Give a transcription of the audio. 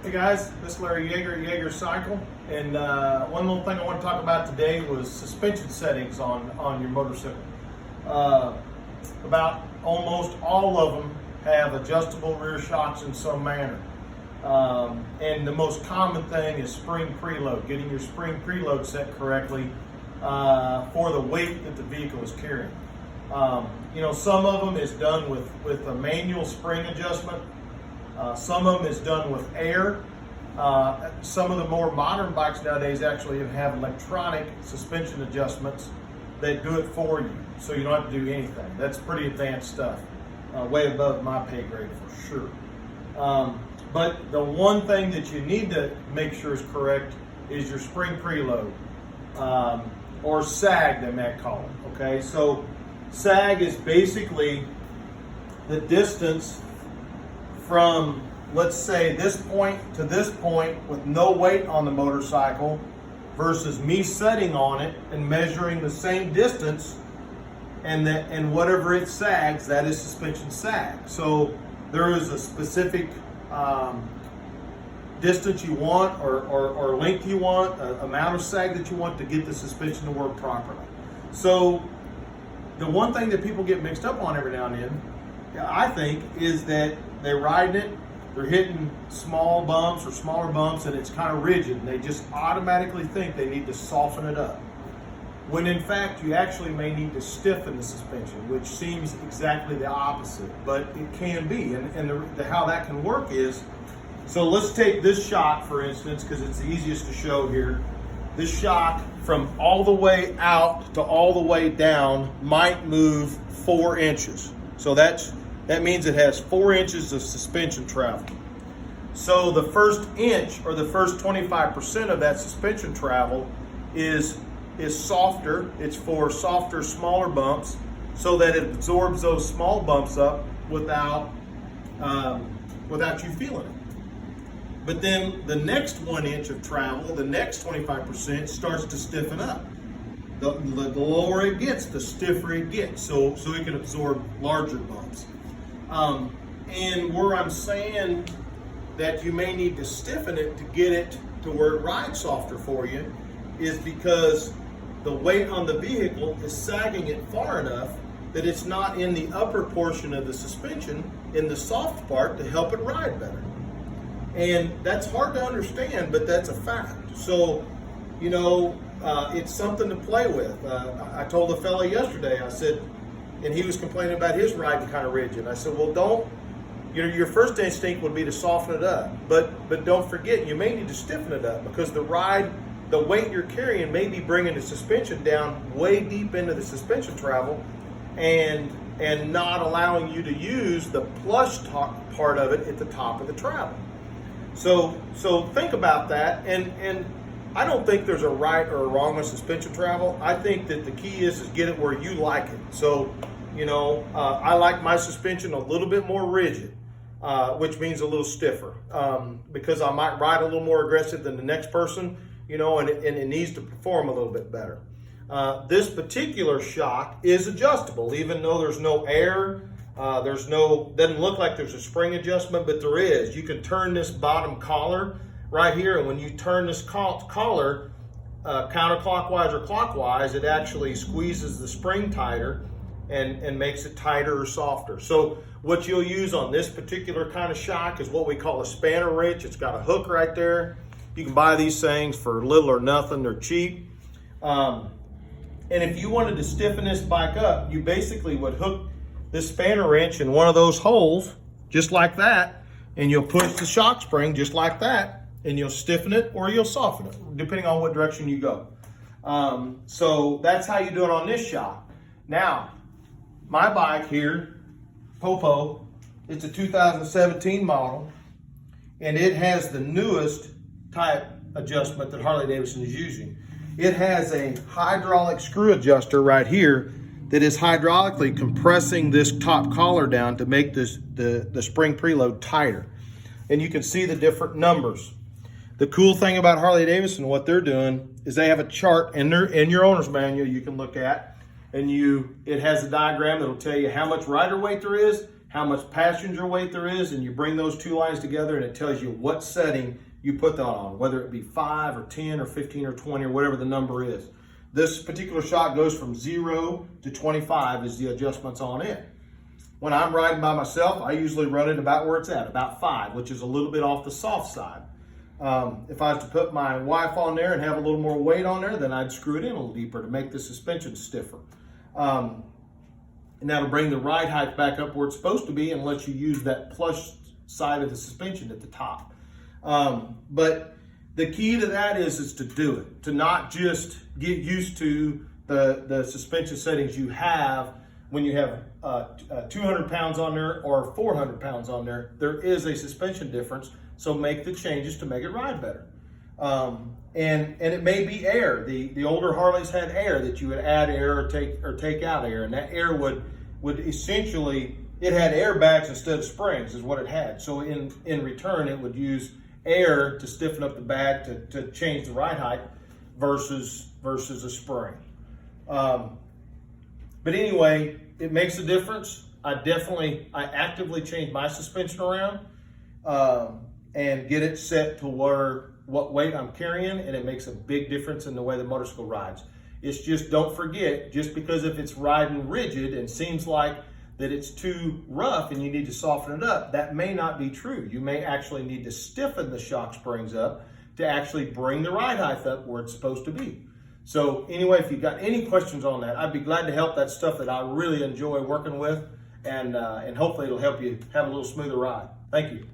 Hey guys, this is Larry Yeager at Yeager Cycle, and one little thing I want to talk about today was suspension settings on your motorcycle. About almost all of them have adjustable rear shocks in some manner. And the most common thing is spring preload, getting your spring preload set correctly for the weight that the vehicle is carrying. Some of them is done with a manual spring adjustment. Some of them is done with air. Some of the more modern bikes nowadays actually have electronic suspension adjustments that do it for you, so you don't have to do anything. That's pretty advanced stuff, way above my pay grade for sure. But the one thing that you need to make sure is correct is your spring preload, or sag they might call it, okay? So sag is basically the distance from, let's say, this point to this point with no weight on the motorcycle versus me sitting on it and measuring the same distance, and whatever it sags, that is suspension sag. So there is a specific distance you want or length you want, amount of sag that you want to get the suspension to work properly. So the one thing that people get mixed up on every now and then, I think, is that they're riding it, they're hitting small bumps or smaller bumps, and it's kind of rigid, and they just automatically think they need to soften it up. When in fact, you actually may need to stiffen the suspension, which seems exactly the opposite, but it can be. And how that can work is, so let's take this shock, for instance, because it's the easiest to show here. This shock from all the way out to all the way down might move 4 inches. So that means it has 4 inches of suspension travel. So the first inch, or the first 25% of that suspension travel is softer. It's for softer, smaller bumps, so that it absorbs those small bumps up without you feeling it. But then the next 1 inch of travel, the next 25%, starts to stiffen up. The lower it gets, the stiffer it gets, so it can absorb larger bumps. And where I'm saying that you may need to stiffen it to get it to where it rides softer for you is because the weight on the vehicle is sagging it far enough that it's not in the upper portion of the suspension, in the soft part, to help it ride better. And that's hard to understand, but that's a fact. So, it's something to play with. I told a fella yesterday, I said, and he was complaining about his riding kind of rigid. I said, well, your first instinct would be to soften it up, but don't forget, you may need to stiffen it up, because the weight you're carrying may be bringing the suspension down way deep into the suspension travel and not allowing you to use the plush part of it at the top of the travel. So think about that, and I don't think there's a right or a wrong with suspension travel. I think that the key is get it where you like it. So, I like my suspension a little bit more rigid, which means a little stiffer, because I might ride a little more aggressive than the next person, and it needs to perform a little bit better. This particular shock is adjustable, even though there's no air. Doesn't look like there's a spring adjustment, but there is. You can turn this bottom collar right here, and when you turn this collar counterclockwise or clockwise, it actually squeezes the spring tighter and makes it tighter or softer. So what you'll use on this particular kind of shock is what we call a spanner wrench. It's got a hook right there. You can buy these things for little or nothing. They're cheap. And if you wanted to stiffen this bike up, you basically would hook this spanner wrench in one of those holes, just like that, and you'll push the shock spring just like that, and you'll stiffen it or you'll soften it, depending on what direction you go. So that's how you do it on this shock. Now, my bike here, Popo, it's a 2017 model, and it has the newest type adjustment that Harley-Davidson is using. It has a hydraulic screw adjuster right here that is hydraulically compressing this top collar down to make the spring preload tighter. And you can see the different numbers. The cool thing about Harley-Davidson, what they're doing, is they have a chart in your owner's manual you can look at, and it has a diagram that'll tell you how much rider weight there is, how much passenger weight there is, and you bring those two lines together and it tells you what setting you put that on, whether it be 5 or 10 or 15 or 20 or whatever the number is. This particular shock goes from 0 to 25 is the adjustments on it. When I'm riding by myself, I usually run it about where it's at, about 5, which is a little bit off the soft side. If I was to put my wife on there and have a little more weight on there, then I'd screw it in a little deeper to make the suspension stiffer. And that'll bring the ride height back up where it's supposed to be and let you use that plush side of the suspension at the top. But the key to that is to do it, to not just get used to the suspension settings you have when you have 200 pounds on there or 400 pounds on there. There is a suspension difference, so make the changes to make it ride better. And it may be air. The older Harleys had air that you would add air or take out air, and that air would essentially, it had airbags instead of springs is what it had. So in return, it would use air to stiffen up the bag to change the ride height versus a spring. But anyway, it makes a difference. I actively change my suspension around and get it set to what weight I'm carrying, and it makes a big difference in the way the motorcycle rides. It's just, don't forget, just because if it's riding rigid and seems like that it's too rough and you need to soften it up, that may not be true. You may actually need to stiffen the shock springs up to actually bring the ride height up where it's supposed to be. So anyway, if you've got any questions on that, I'd be glad to help. That stuff that I really enjoy working with, and hopefully it'll help you have a little smoother ride. Thank you.